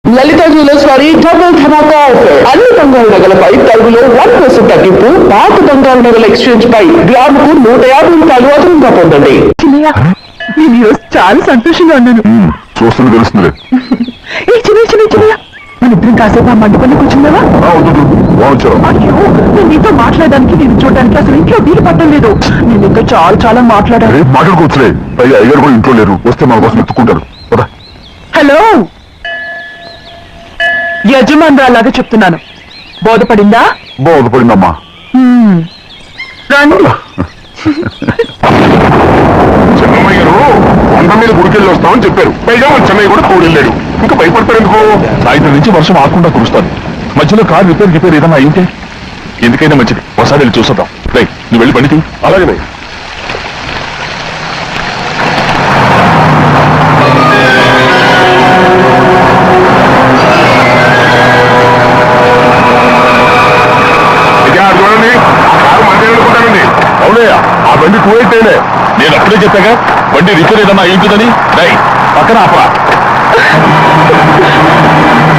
లలిత jewellers వారి double ధమాకా offer. అన్ని బంగారు నగలపై తరుగులో 1% తగ్గింపు, పాత బంగారు నగల ఎక్స్చేంజ్ పై గ్రాముకు 150 రూపాయలు అదనంగా పొందండి. చాలా సంతోషంగా ఉన్నాను. చూస్తున్నా తెలుస్తుంది. మన ఇద్దరం కాసేపు ఆ మండపల్లి కూర్చున్నావా? నేను నీతో మాట్లాడడానికి, నేను చూడడానికి అసలు ఇంట్లో వీలు పట్టలేదు. నేను ఇంకా చాలా చాలా మాట్లాడాను. మాట్లాడుకోవచ్చులే, పైగా అయ్యారు కూడా ఇంట్లో లేరు. వస్తే మన కోసం ఎత్తుకుంటారు. హలో, యజమానురాలాగా చెప్తున్నాను, బోధపడిందా? బోధపడిందమ్మా. రండి. చెన్నమ్మ గారు వంద మీద గుడికెళ్ళి వస్తామని చెప్పారు. పైగా మన చెన్నయ్య కూడా తోడెళ్ళాడు. ఇంకా భయపడతారు ఎందుకు? సాయంత్రం నుంచి వర్షం ఆకుండా కురుస్తాను. మధ్యలో కారు రిపేర్ ఏదన్నా అయితే ఎందుకైనా మంచిది ఒకసారి వెళ్ళి చూసొద్దాం. నువ్వు వెళ్ళి పండితి. అలాగే అవునయ్యా, ఆ బండి టూయైతేనే. నేను అప్పుడే చెప్పాగా బండి రిపేర్ ఏదన్నా అయింటుందని. పక్కన ఆపరా.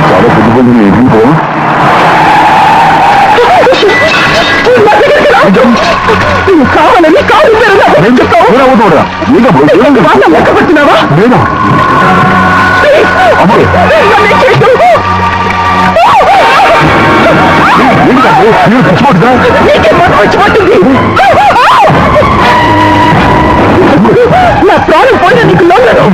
చాలా పొద్దుపొద్దున ఎదుగుతో కావాలని కాదు లెక్కపెడుతున్నావా? లేదా ఖర్చుపడుతుంది. నా ప్రాణం పోయినా నీకు లోగను.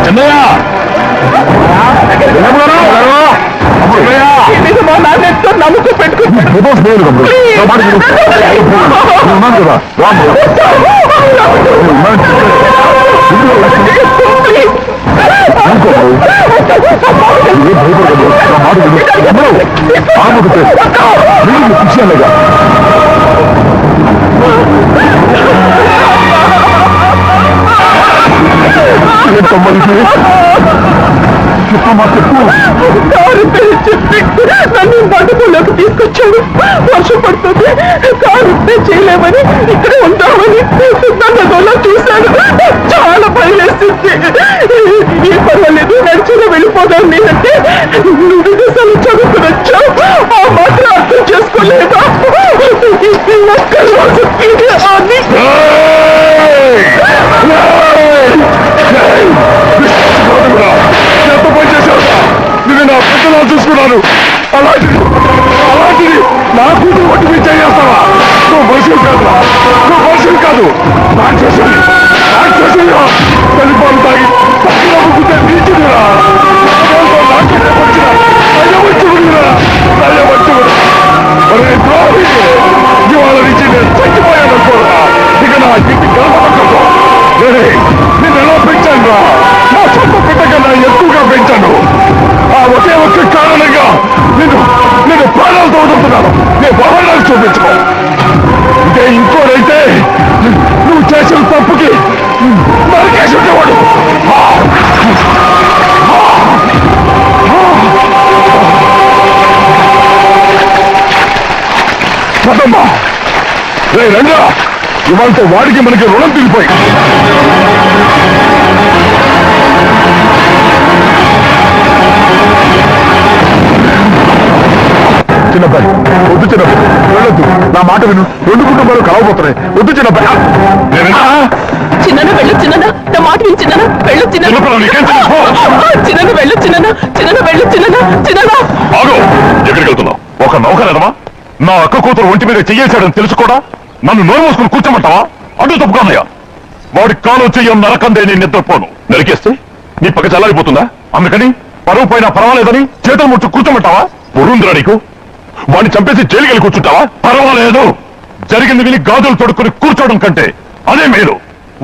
చెన్నయ్య, మా నాన్నతో నమ్మకం పెట్టుకుంటాను. నన్ను మండపంలోకి తీసుకొచ్చాడు. వర్షం పడుతుంది, కారు రిపేర్ చేయలేమని, ఇక్కడే ఉంటామని నన్ను గొల్ల చూశాను. చాలా భయమేసింది. ఏ పర్వాలేదు, నడిచిలో వెళ్ళిపోదాం. నేనంటే నువ్వు విదేశాలు చదువుకుని వచ్చావు, ఆ మాత్రం అర్థం చేసుకోలేదా? ఎంత పని చేశావు? నేను నా పెద్దలా చూసుకున్నాను. అలాంటిది నా కూతురు ఒట్టి మీద చేస్తావా? నువ్వు మనుషులు కాదురా, నువ్వు మనుషులు కాదు. రాక్షసుని తల్లిపాలు తాగి తగ్గినమ్ముకుంటే నీచుడురా. ఇవాళ నుంచి నేను చచ్చిపోయాను అనుకోరా. ఇక నా ఇంటి గర్భపక్కతో నిన్ను ఎలా పెంచాను రా? నా సొంత బిడ్డ కన్నా ఎక్కువగా పెంచాను. ఆ ఒకే ఒక్క కారణంగా నేను ప్రాణాలతో వదులుతున్నాను. నేను భవనాలు చూపించుకో. ఇదే ఇంకోడైతే నువ్వు చేసిన తప్పుకి నరికేసి ఉండేవాడు. పదమ్మా, రండి. ఇవాళతో వాడికి మనకి రుణం తిరిగిపోయి. చిన్నబ్బాయి, వద్దు చిన్నబ్బాయి, వెళ్ళొద్దు. నా మాట విను. రెండు కుటుంబాలు కలవబోతున్నాయి. వద్దు చిన్నబ్బాయి. చిన్న వెళ్ళు, చిన్న నా మాట విని. చిన్న వెళ్ళు, చిన్న వెళ్ళు, చిన్న వెళ్ళు, చిన్న. ఎక్కడికి వెళ్తున్నావు? ఒక నౌకరేదమా? నా అక్క కూతురు ఒంటి మీద చెయ్యేశాడని తెలుసు కూడా నన్ను నోరు మూసుకుని కూర్చోమంటావా? అడ్డు తప్పుకున్నాయా? వాడి కాలు చెయ్యం నరకందే నేను నిద్రపోను. నరికేస్తే నీ పక్క చల్లారిపోతుందా? అందుకని పరువు పైన పర్వాలేదని చేతులు ముచ్చు కూర్చోమంటావా? పొరుందిరా నీకు? వాడిని చంపేసి జైలుకెళ్ళి కూర్చుంటావా? పర్వాలేదు. జరిగింది విని గాజులు తొడుక్కుని కూర్చోవడం కంటే అదే మేలు.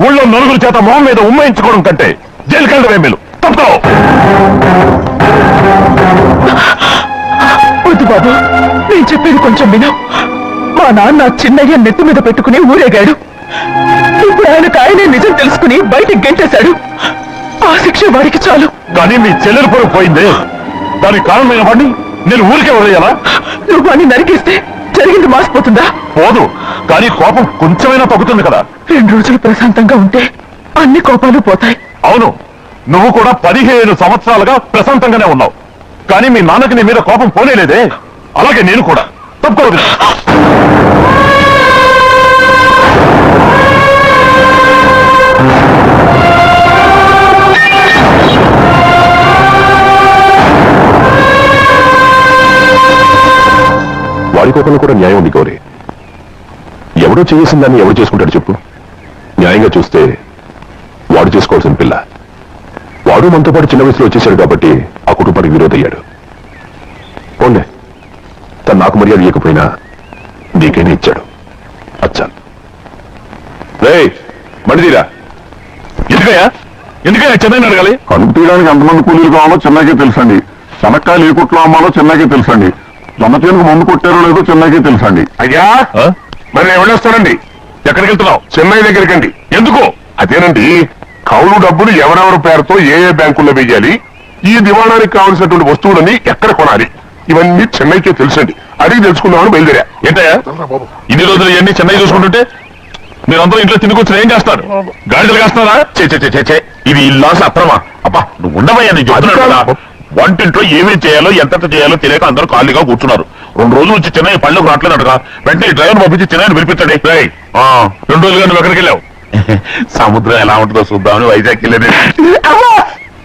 ఊళ్ళో నలుగురు చేత మొహం మీద ఉమ్మయించుకోవడం కంటే జైలుకెళ్ళడమే మేలు. తప్పుతావు. వద్దు బాబు, నేను చెప్పేది కొంచెం విను. మా నాన్న చిన్నయ్య నెత్తి మీద పెట్టుకుని ఊరేగాడు. ఇప్పుడు ఆయనే నిజం తెలుసుకుని బయటికి గెంటేశాడు. ఆ శిక్ష వాడికి చాలు. కానీ మీ చెల్లెలు పొరుగు పోయిందే, దానికి కారణమైన వాడిని నేను ఊరికే వదిలేయాలా? నువ్వు వాడిని నరికేస్తే జరిగింది మాసిపోతుందా? పోదు, కానీ కోపం కొంచెమైనా తగ్గుతుంది కదా. 2 రోజులు ప్రశాంతంగా ఉంటే అన్ని కోపాలు పోతాయి. అవును, నువ్వు కూడా 15 సంవత్సరాలుగా ప్రశాంతంగానే ఉన్నావు, కానీ మీ నాన్నకి నీ మీద కోపం పోనేలేదే. అలాగే నేను కూడా. తప్పుకోవద్దు. వాడి కోపంలో కూడా న్యాయం ఉంది గౌరీ. ఎవడో చేసిన దాన్ని ఎవడు చేసుకుంటాడు చెప్పు? న్యాయంగా చూస్తే వాడు చేసుకోవాల్సిన పిల్ల. వాడు మనతో పాటు చిన్న వయసులో వచ్చేసాడు కాబట్టి ఆ కుటుంబానికి విరోధయ్యాడు. పోన్లే, తను నాకు మర్యాద ఇవ్వకపోయినా నీకైనా ఇచ్చాడు. అచ్చా రే మడిదీరా. ఎందుకయ్యా చెన్నైని అడగాలి? కడుపు తీయడానికి ఎంతమంది కూలీలు కావాలో చెన్నైకే తెలుసండి. శనక్కాయలు ఏ కుట్లో అమ్మాలో చెన్నైకే తెలుసండి. జొన్న చేనుకు మందు కొట్టారో లేదో చెన్నైకే తెలుసండి. అయ్యా మరి నేను వెళ్ళొస్తానండి. ఎక్కడికి వెళ్తున్నావు? చెన్నై దగ్గరికండి. ఎందుకు? అదేనండి, కౌలు డబ్బులు ఎవరెవరి పేరుతో ఏ ఏ బ్యాంకుల్లో వేయాలి, ఈ దివాణానికి కావలసినటువంటి వస్తువులని ఎక్కడ కొనాలి, ఇవన్నీ చెన్నైకే తెలుసండి. అడిగి తెలుసుకుందామని బయలుదేరా. ఏంటయ్యా ఇన్ని రోజులు ఇవన్నీ చెన్నై చూసుకుంటుంటే మీరందరూ ఇంట్లో తినుకొచ్చిన ఏం చేస్తారు? గాడిదలు కాస్తున్నారా? ఇది ఇల్లా సత్రమా? అబ్బా నువ్వు ఉండవయ్యా, నేను చెప్తున్నాను కదా. వంటింట్లో ఏమేమి చేయాలో ఎంత చేయాలో తెలియక అందరూ ఖాళీగా కూర్చున్నారు. 2 రోజులు వచ్చి చెన్నై పళ్ళకు రావట్లేదటగా. వెంటనే డ్రైవర్ పంపించి చెన్నైని పిలిపించండి. 2 రోజులుగా నువ్వు ఎక్కడికి వెళ్ళావు? సముద్రం ఎలా ఉంటుందో చూద్దామని వైజాగ్ వెళ్ళేది.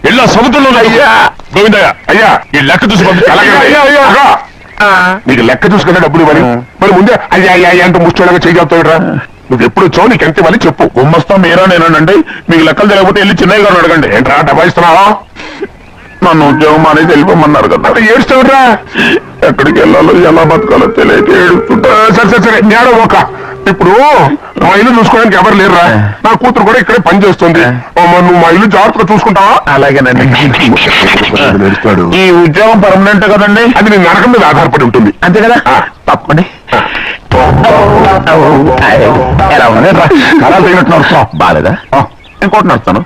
వెళ్ళా సముద్రంలో. అయ్యా గోవిందయ్య, అయ్యా ఈ లెక్క చూసి నీకు లెక్క చూసుకునే డబ్బులు ఇవ్వాలి. మరి ముందే అయ్యా అయ్యా అయ్యా అంటూ ముష్టోళ్ళగా చేయగలుగుతావురా? నువ్వు ఎప్పుడు వచ్చావు, నీకు ఎంత ఇవ్వాలి చెప్పు. గుమ్మస్తా మీరా నేనండి. మీకు లెక్కలు తెలియకపోతే వెళ్ళి చెన్నై గారు అడగండి. ఏంట్రా డబ్బా ఇస్తున్నావా? నన్ను ఉద్యోగం అనేది వెళ్ళిపోమన్నారు కదా. ఏడుస్తావురా? ఎక్కడికి వెళ్ళాలో ఎలా బతకాలో తెలియక ఏడుస్తుంటా. సరే సరే సరే నేడ ఒక ఇప్పుడు మా ఇల్లు చూసుకోవడానికి ఎవరు లేరురా. నా కూతురు కూడా ఇక్కడే పని చేస్తుంది. నువ్వు మా ఇల్లు జాగ్రత్తగా చూసుకుంటావా? అలాగేనండి. ఈ ఉద్యోగం పర్మనెంట్ కదండి? అది నీ నరకం మీద ఆధారపడి ఉంటుంది. అంతే కదా? తప్పండి. ఎలా ఉంది? అలా తగినట్టు నడుస్తాం. బాలేదా? ఇంకోటి నడుస్తాను.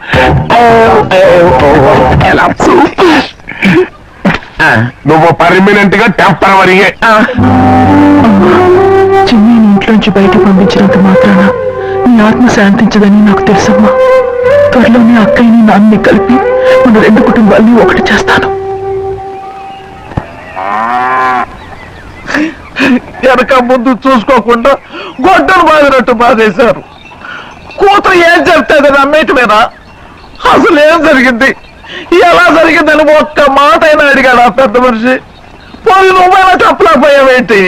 నువ్వు పర్మనెంట్ గా టెంపరవరీయే. చిన్ని ఇంట్లోంచి బయటకు పంపించినంత మాత్రాన నీ ఆత్మ శాంతించదని నాకు తెలుసమ్మా. త్వరలోనే అక్కయ్యని నాన్నని కలిపి మన 2 కుటుంబాల్ని ఒకటి చేస్తాను. వెనక ముందు చూసుకోకుండా గొడ్డలు బాదినట్టు బాధేశారు. కూతురు ఏం చెప్తుంది నమ్మేటమేనా? అసలు ఏం జరిగింది, ఎలా జరిగిందని ఒక్క మాట అయినా అడిగాడు ఆ పెద్ద మనిషి. పోయి నువ్వైనా చెప్పలేకపోయావేంటి?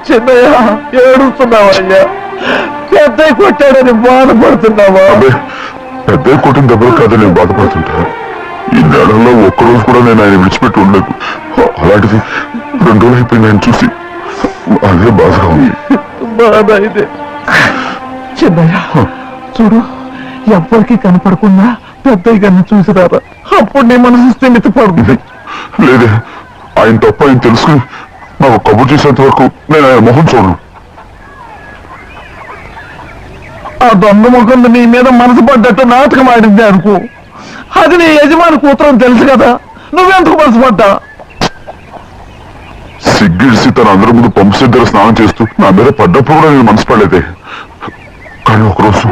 చిన్నయ్య ఏడుస్తున్నావయ్యా. పెద్ద కొట్టాడని బాధపడుతున్నావా? పెద్ద కొట్టిన దెబ్బలు కాదు నేను బాధపడుతుంటా. ఈ నెలలో ఒక్కరోజు కూడా నేను ఆయన విడిచిపెట్టి ఉండలేదు. అలాంటిది 2 రోజులు అయిపోయి నేను చూసి అదే బాధగా ఉంది. బాధ అయితే చిన్నయ్య చూడు, ఎవ్వరికి కనపడకుండా పెద్దయ్య గారిని చూసిరారా, అప్పుడు నీ మనసు స్థిమిత పడుతుంది. లేదే, ఆయన తప్ప ఆయన తెలుసుకుని నాకు కబుర్ చేసేంత వరకు నేను ఆయన మొహం చూడను. ఆ దొంగ ముఖం నీ మీద మనసు పడ్డట్టు నాటకం ఆడింది అనుకో. అది నీ యజమాని కూతురని తెలుసు కదా, నువ్వెందుకు మనసు పడ్డా? సిగ్గిడిసి తన అందరి ముందు పంపు దగ్గర స్నానం చేస్తూ నా మీద పడ్డప్పుడు కూడా నేను మనసు పడలేదే. కానీ ఒకరోజు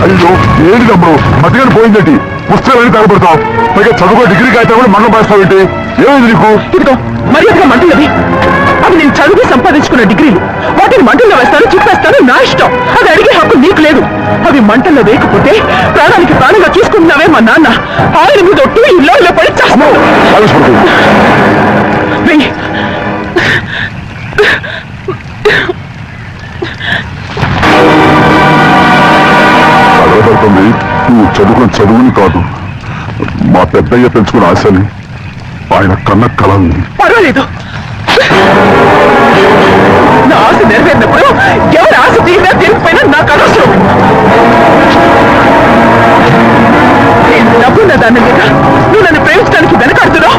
అయ్యో ఏంటి తమ్ముడు మధ్యగానే పోయిందేంటి? పుస్తకాలని తగబెడతావు, పైగా చదువుకో డిగ్రీ కాగితం కూడా మండలం పాస్తావేంటి? ఏమైంది నీకు? ఇదిగో మర్యాదగా మంటలవి. అవి నేను చదివి సంపాదించుకున్న డిగ్రీలు. వాటిని మంటల్లో వేస్తాను, చెప్పేస్తాను, నా ఇష్టం. అది అడిగే హక్కు నీకు లేదు. అవి మంటల్లో వేయకపోతే ప్రాణానికి ప్రాణంగా చూసుకుంటున్నావే మా నాన్న. ఆయన మీద ఒట్టు ఇల్లు పడి చేస్తాను. అడగబడుతుంది. నువ్వు చదువుకుని చదువుని కాదు, మా పెద్దయ్య పెంచుకున్న ఆశని, ఆయన కన్న కళ ఉంది. పర్వాలేదు, నా ఆశ నెరవేరినప్పుడు ఎవరి ఆశ తీరినా తీరిపోయినా నాకు అనవసరం. డబ్బున్న దాని మీద నువ్వు నన్ను ప్రేమించడానికి వెనకాడుతున్నావు.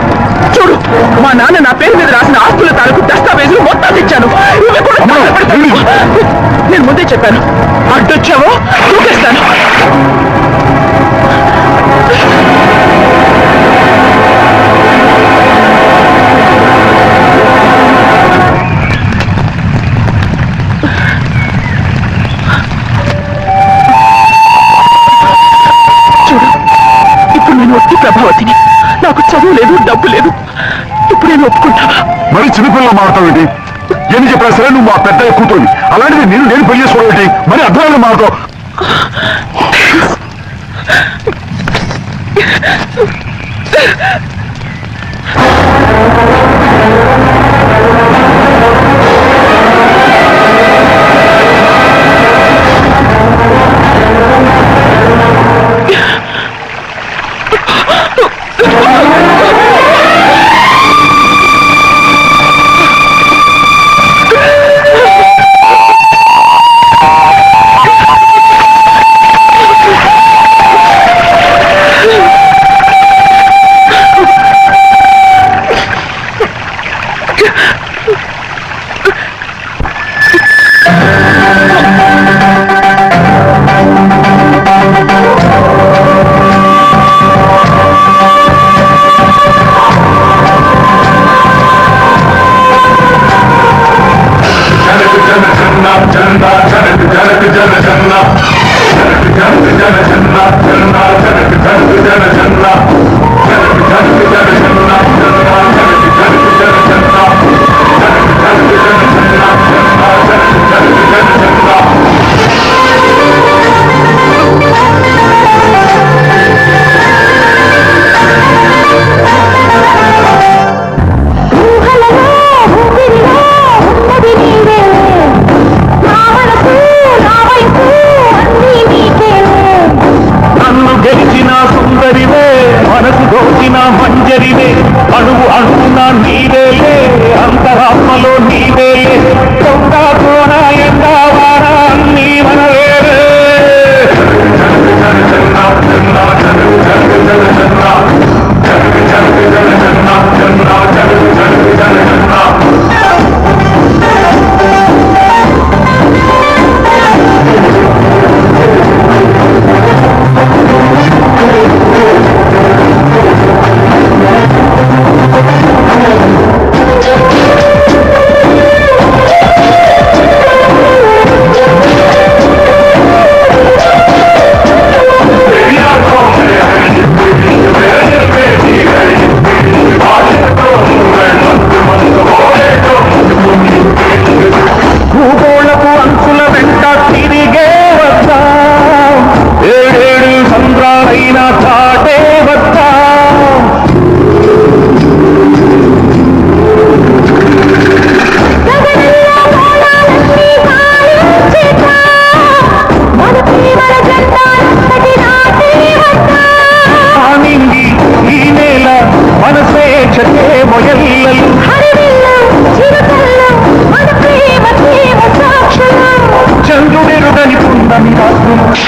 చూడు, మా నాన్న నా పేరు మీద రాసిన ఆస్తుల తాలూకు దస్తావేజులు మొత్తం తెచ్చాను. ఇవి కూడా తగలబెడతాను. నేను ముందే చెప్పాను, అడ్డొచ్చావో చూపిస్తాను. ప్రభావతిని, నాకు చదువు లేదు, డబ్బు లేదు. ఇప్పుడు నేను ఒప్పుకుంటావా? మరి చిన్నపిల్లలు మాడతావేంటి? ఎన్ని చెప్పినా సరే నువ్వు మా పెద్ద కూతురువి. అలాంటిది నేను పెళ్లి చేసుకోవడం మరి అర్థంగా మాడతావు.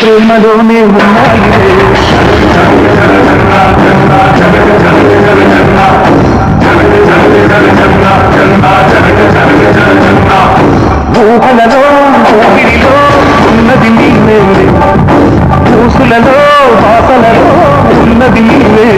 ప్రేమలోనే ఉన్నాయి. ఊహలలో ఊపిరిలో ఉన్నది నీవే, ఊసులలో వాసలలో ఉన్నది నీవే.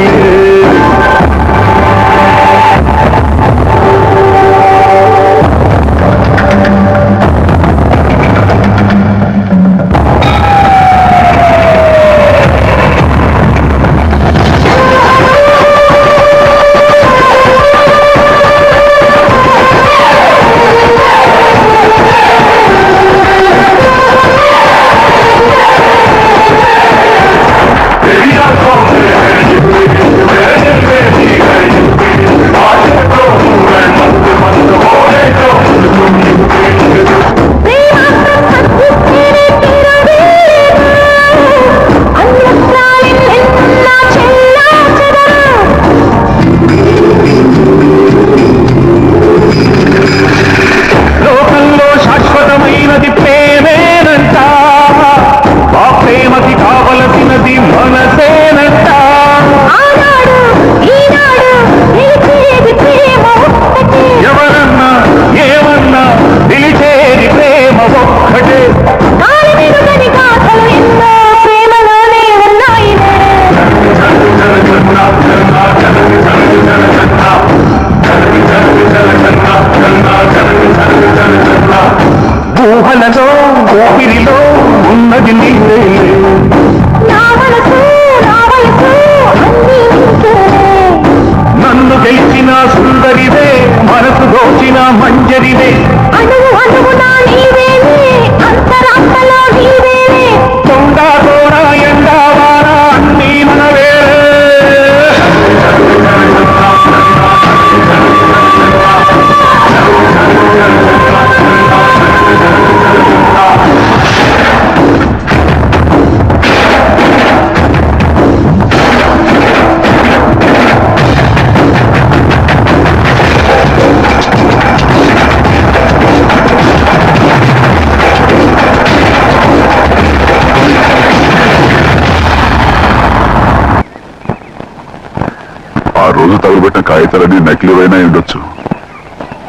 ఆ రోజు తగులుపెట్టిన కాగితాలన్నీ నకిలీవైనా ఉండొచ్చు.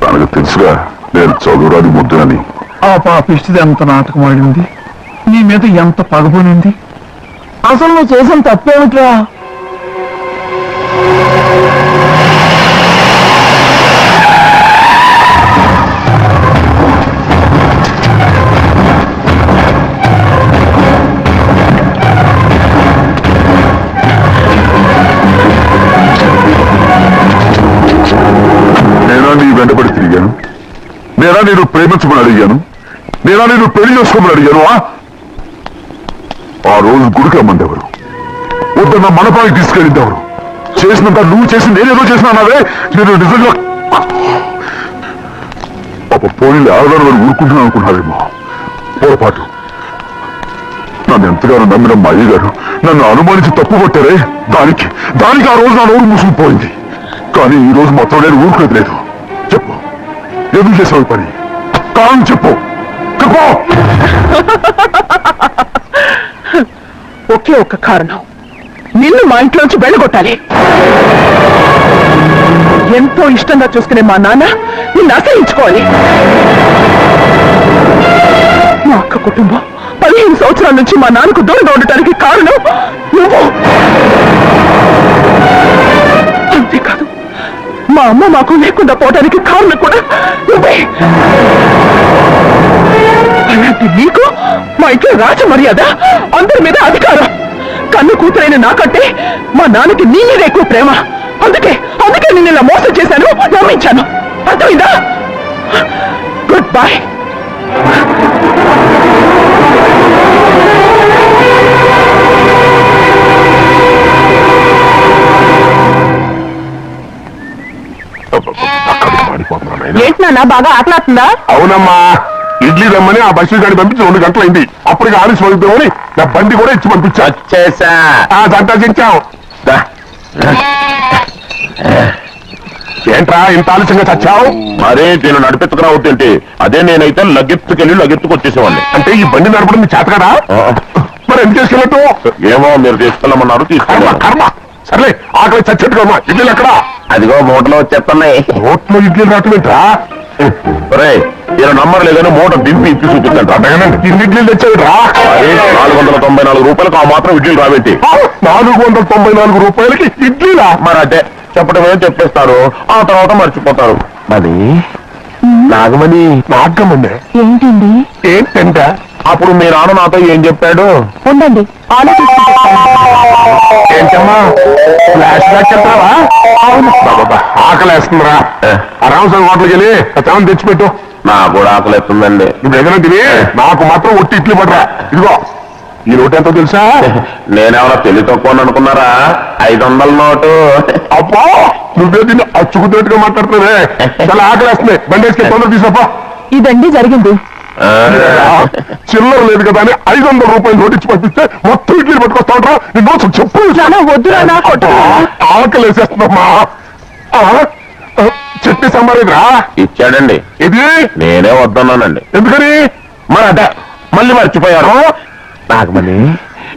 తనకు తెలుసుగా నేను చదువురాని ముద్దునని. ఆ పాపిష్టిది ఎంత నాటకం ఆడింది, నీ మీద ఎంత పగబోనింది. అసలు నువ్వు చేసిన తప్పేమిట్రా? నేనా నీ వెంటబడి తిరిగాను? నేనా నేను ప్రేమించమని అడిగాను? నేనా నేను పెళ్లి చేసుకోమని అడిగాను? ఆ రోజు గుడికి రమ్మంది ఎవరు? వద్దన్న మనపానికి తీసుకెళ్ళింది ఎవరు? చేసినంత నువ్వు చేసి నేనేదో చేసినావే. నేను నిజంగా పాప పోలీలు ఆడదాని వాడు ఊరుకుంటున్నాను అనుకున్నావేమో. పొరపాటు. నన్ను ఎంతగానో నమ్మిన మా అయ్యగారు నన్ను అనుమానించి తప్పు కొట్టారే, దానికి ఆ రోజు నా నోరు మూసుకుపోయింది. కానీ ఈ రోజు మొత్తం నేను ఊరుకునేది లేదు. చెప్పు, ఎందుకు చేసావు పని? కారణం చెప్పు. చెప్పు. ఒకే ఒక్క కారణం, నిన్ను మా ఇంట్లోంచి వెళ్ళగొట్టాలి. ఎంతో ఇష్టంగా చూసుకునే మా నాన్న నిన్ను అసహించుకోవాలి. మా అక్క కుటుంబం 15 సంవత్సరాల నుంచి మా నాన్నకు దూరంగా ఉండటానికి కారణం నువ్వు. అంతేకాదు, మా అమ్మ మాకు లేకుండా పోవడానికి కారణం కూడా నువ్వే. అలాంటి నీకు మా ఇంట్లో రాజ మర్యాద, అందరి మీద అధికారం. కన్ను కూతురైన నాకంటే మా నాన్నకి నీ మీద ఎక్కువ ప్రేమ. అందుకే నేను ఇలా మోసం చేశాను, నమ్మించాను. అర్థమైందా? Good bye. ఏంటి నాన్న, బాగా ఆటలాడుతుందా? అవునమ్మా, ఇడ్లీ రమ్మని ఆ బస్సు గాడి పంపించి 2 గంటలైంది. అప్పటికి ఆలస్యం అవుతామని నా బండి కూడా ఇచ్చి పంపించా. సంతోషించావు. ఏంట్రా ఇంత ఆలస్యంగా చచ్చావు? మరే నేను నడిపెత్తుకురావద్దేంటి? అదే నేనైతే లగెత్తుకెళ్ళి లగెత్తుకొచ్చేసేవాడిని. అంటే ఈ బండి నడపడం నీ చేత కదా? మరి ఎందుకు చేసుకెళ్ళట్టు? ఏమో మీరు తీసుకెళ్ళమన్నారు, కర్మ తీసుకెళ్ళాను. కర్మ. సర్లే, ఆకలి చచ్చేట్టుగా ఇడ్లీలు ఎక్కడా? అదిగో మూటలో వచ్చేస్తున్నాయి. రోట్లో ఇడ్లీలు రావటమేంట్రా? ఈయన నంబర్ లేదని మూట దింపి ఇప్పి చూపించండి. అడగనండి, ఇన్ని ఇడ్లీలు తెచ్చావిరా? 494 రూపాయలకు ఆ మాత్రం ఇడ్లీలు రాబెట్టి. 494 రూపాయలకి ఇడ్లీలా? మరి అదే చెప్పడమే చెప్పేస్తారు, ఆ తర్వాత మర్చిపోతారు. మరి నాగమణి నాగమ్మండి ఏంటండి? ఏంటంట? అప్పుడు మీ నాన్న నాతో ఏం చెప్పాడు? ఉండండి, ఏంటమ్మా ఫ్లాష్ బ్యాక్ చెప్తావా? ఆకలేస్తుందిరా. రామస్వామి హోటల్కి వెళ్ళి చాలా తెచ్చిపెట్టు. నాకు కూడా ఆకలిస్తుందండి. నువ్వు ఏదైనా తిని నాకు మాత్రం ఒట్టి ఇడ్లీ పడరా. ఇదిగో ఈ నోటు ఎంతో తెలుసా? నేనేమన్నా పెళ్లి తక్కువ అనుకున్నారా? 500 నోటు. అబ్బా, నువ్వే తిని అచ్చుకుతున్నట్టుగా మాట్లాడుతున్నావే. చాలా ఆకలేస్తుంది. బండి వేసుకెళ్ళి తొందర తీసుకోపా. ఇదండి జరిగింది. చిల్లర లేదు కదా అని 500 రూపాయలు నోటిచ్చి పంపిస్తే మొత్తం ఇడ్లీ పట్టుకొస్తా ఉంటా. నీ నోట్స్ చెప్పు. ఆకలి వేసేస్తుందమ్మా. చట్నీ సాంబార్ ఇదిరా? ఇచ్చాడండి. ఇది నేనే వద్దన్నానండి. ఎందుకని? మరి అదే మళ్ళీ మర్చిపోయారు. నాగమణి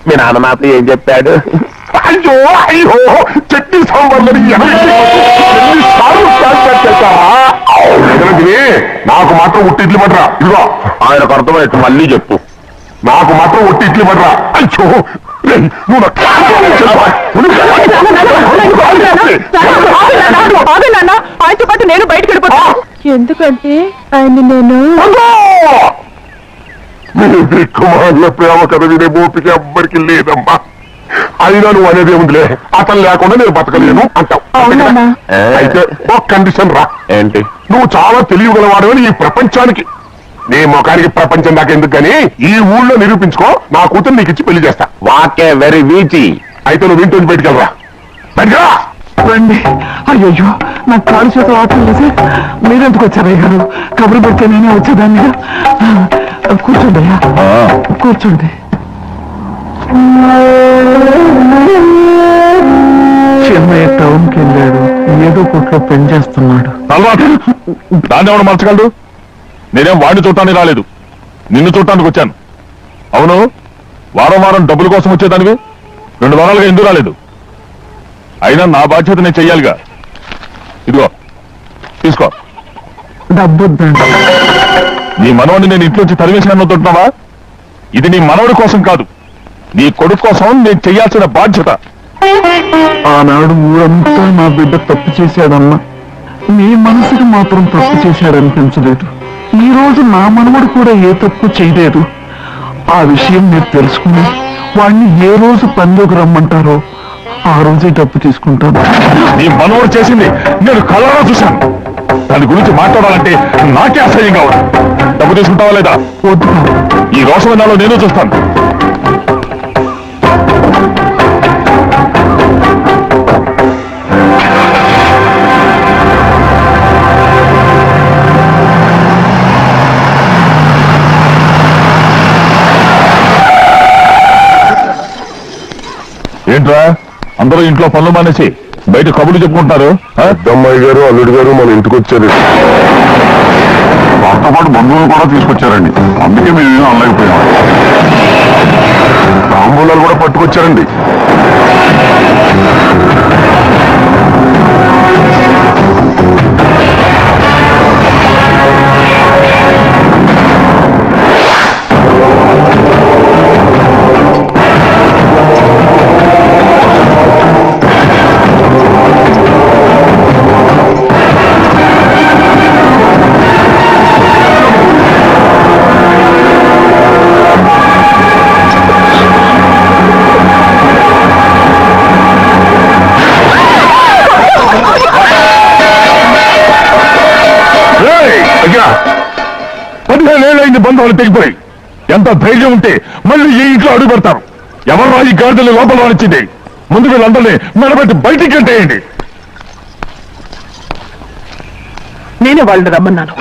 మీ నాన్న నాతో ఏం చెప్పాడు? అయ్యో అయ్యో, చట్నీ సాంబార్లని నాకు మాత్రం ఒట్టి ఇడ్లీ పడరా. ఇదిగో ఆయనకు అర్థమైతే మళ్ళీ చెప్పు. నాకు మాత్రం ఒట్టి ఇడ్లీ పడరా. అయ్యో నువ్వు ఆయనతో పాటు నేను బయటకు వెళ్ళిపోతా. ఎందుకంటే ఆయన నేను కుమారుల ప్రేమ కథ వినే ఓపిక ఎవ్వరికి లేదమ్మా. అయినా నువ్వు అనేది ఉందిలే, అతను లేకుండా నేను బతకలేను అంటావు. అయితే ఒక కండిషన్ రా. ఏంటి? నువ్వు చాలా తెలియగలవాడని ఈ ప్రపంచానికి, నీ ముఖానికి ప్రపంచం దాకా ఎందుకు కానీ ఈ ఊళ్ళో నిరూపించుకో. నా కూతురు నీకు ఇచ్చి పెళ్లి చేస్తా. వాకే వెరీ వీచి. అయితే నువ్వు ఇంటి బయటికి వెళ్ళరా. బయటగా రండి. అయ్యో, నాకు కాలు చేత ఆటలు వేసి మీరెందుకు వచ్చారయ్య గారు? కబురు పెడితే నేనే వచ్చేదాన్ని. కూర్చోండి అయ్యా, కూర్చోండి. చిన్నయ్య టౌన్కి వెళ్ళాడు, ఏదో కొట్లో పెళ్లి చేస్తున్నాడు. దాన్ని ఎవరు మార్చగలడు? నేనేం వాడిని చూడటానికి రాలేదు, నిన్ను చూడటానికి వచ్చాను. అవును, వారం వారం డబ్బుల కోసం వచ్చేదానివి 2 వారాలుగా ఎందుకు రాలేదు? అయినా నా బాధ్యత నేను చెయ్యాలిగా. ఇదిగో తీసుకో. డబ్బొద్దండి. నీ మనవడిని నేను ఇంట్లోంచి తరివేసినట్టున్నావా? ఇది నీ మనవడి కోసం కాదు, నీ కొడుకు కోసం నేను చెయ్యాల్సిన బాధ్యత. ఆనాడు ఊరంతా నా బిడ్డ తప్పు చేశాడన్నా, నీ మనసుకు మాత్రం తప్పు చేశాడనిపించలేదు. ఈ రోజు నా మనవడు కూడా ఏ తప్పు చేయలేదు. ఆ విషయం మీరు తెలుసుకుని వాడిని ఏ రోజు పనిలోకి రమ్మంటారో ఆ రోజే డబ్బు తీసుకుంటాను. నీ మనవడు చేసింది నేను కళ్ళలో చూశాను. దాని గురించి మాట్లాడాలంటే నాకే అసహ్యంగా ఉంది. డబ్బు తీసుకుంటావా లేదా? వద్దు. ఈ రోషమన్నాలో నేను చూస్తాను. ఏంట్రా అందరూ ఇంట్లో పనులు మానేసి బయట కబుర్లు చెప్పుకుంటున్నారు? పెద్దమ్మాయి గారు అల్లుడి గారు మన ఇంటికి వచ్చారు. వాటితో పాటు బంధువులు కూడా తీసుకొచ్చారండి. అందుకే మేము అనలేకపోయాం. తాంబూలాలు కూడా పట్టుకొచ్చారండి. బంధువులు తెగిపోయి ఎంత ధైర్యం ఉంటే మళ్ళీ ఈ ఇంట్లో అడుగు పెడతారు? ఎవరు ఈ గాడిదలు లోపల వచ్చింది? ముందు వీళ్ళందరినీ మెడబెట్టి బయటికి కట్టేయండి. నేనే వాళ్ళని రమ్మన్నాను.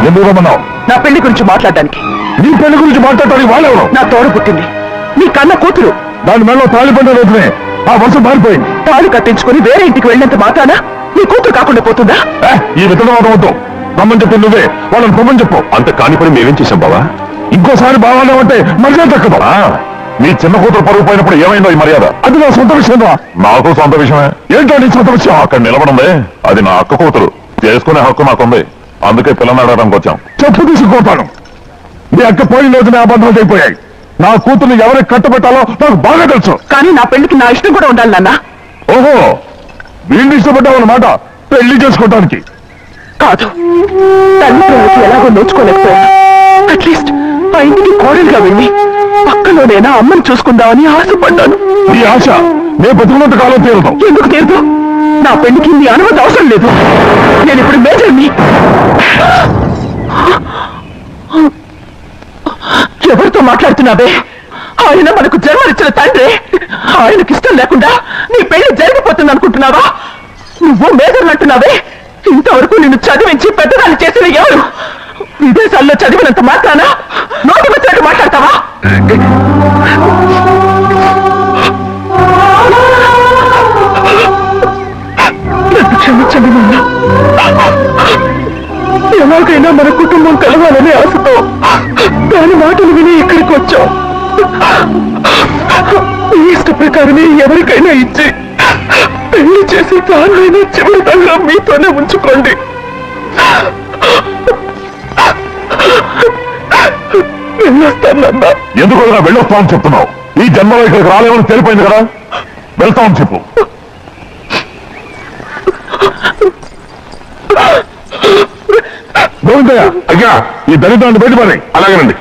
ఎందుకు రమ్మన్నావు? నా పెళ్లి గురించి మాట్లాడడానికి. నీ పెళ్లి గురించి మాట్లాడటానికి వాళ్ళెవరు? నా తోడు పుట్టింది, నీ కన్న కూతురు. దాని మెడలో తాళి పండే రోజునే ఆ వంశం మారిపోయింది. తాళి కట్టించుకుని వేరే ఇంటికి వెళ్ళినంత మాత్రాన నీ కూతురు కాకుండా పోతుందా? ఈ విత్తనం వద్దు. రమ్మని చెప్పి నువ్వే వాళ్ళని పొమ్మని చెప్పు. అంత కాని పని మేమేం చేశాం బావా? ఇంకోసారి బావానే అంటే మర్యాద తక్కదు. నీ చిన్న కూతురు పరుగు పోయినప్పుడు ఏమైందో ఈ మర్యాద? అది నా సొంత విషయం. నాకు సొంత విషయమే. ఏంటో నీ సొంత విషయం? అక్కడ నిలబడింది అది నా అక్క కూతురు. చేసుకునే హక్కు నాకుంది. అందుకే పిల్లని అడగడానికి వచ్చాం. చెప్పు తీసుకుపోతాను. నీ అక్క పోయిన రోజునే అబద్ధాలు అయిపోయాయి. నా కూతుర్ని ఎవరికి కట్టబెట్టాలో నాకు బాగా తెలుసు. కానీ నా పెళ్లికి నా ఇష్టం కూడా ఉండాలి నాన్న. ఓహో, వీడిని ఇష్టపడ్డావన్నమాట పెళ్లి చేసుకోవటానికి? కాదు, తల్లిదండ్రులకి ఎలాగో నేర్చుకోలేకపోయాను. అట్లీస్ట్ ఆ ఇంటికి కోడలుగా వెళ్ళి పక్కలోనైనా అమ్మని చూసుకుందామని ఆశపడ్డాను. నీ ఆశ నేను బతుకున్నంత కాలం తీరదు. ఎందుకు తీరదు? నా పెళ్లికి నీ అనుమతి అవసరం లేదు. నేను ఇప్పుడు మేజర్ని. ఎవరితో మాట్లాడుతున్నావే? ఆయన మనకు జన్మనిచ్చిన తండ్రి. ఆయనకి ఇష్టం లేకుండా నీ పెళ్లి జరిగిపోతుంది అనుకుంటున్నావా? నువ్వు మేజర్ని అంటున్నావే. ఇంతవరకు నిన్ను చదివించి పెద్దదాన్ని చేసిన ఎవరు? విదేశాల్లో చదివినంత మాత్రాన నోటి వచ్చినట్టు మాట్లాడతావా? నన్ను క్షమించండి నాన్న. ఎలాగైనా మన కుటుంబం కలవాలనే ఆశతో దాని మాటలు విని ఇక్కడికి వచ్చాం. ఈ ఇష్ట ప్రకారమే ఎవరికైనా ఇచ్చి పెళ్లి చేసి దాన్నైనా చివరిదాకా మీతోనే ఉంచుకోండి. వెళ్ళొస్తానన్నా. ఎందుకు వెళ్ళొస్తామని చెప్తున్నావు? ఈ జన్మలో ఇక్కడికి రాలేమని తెలిపోయింది కదా. వెళ్తామని చెప్పు. గోవిందయ్య, అయ్యా ఈ దరిద్రాన్ని బయటపడి. అలాగేనండి.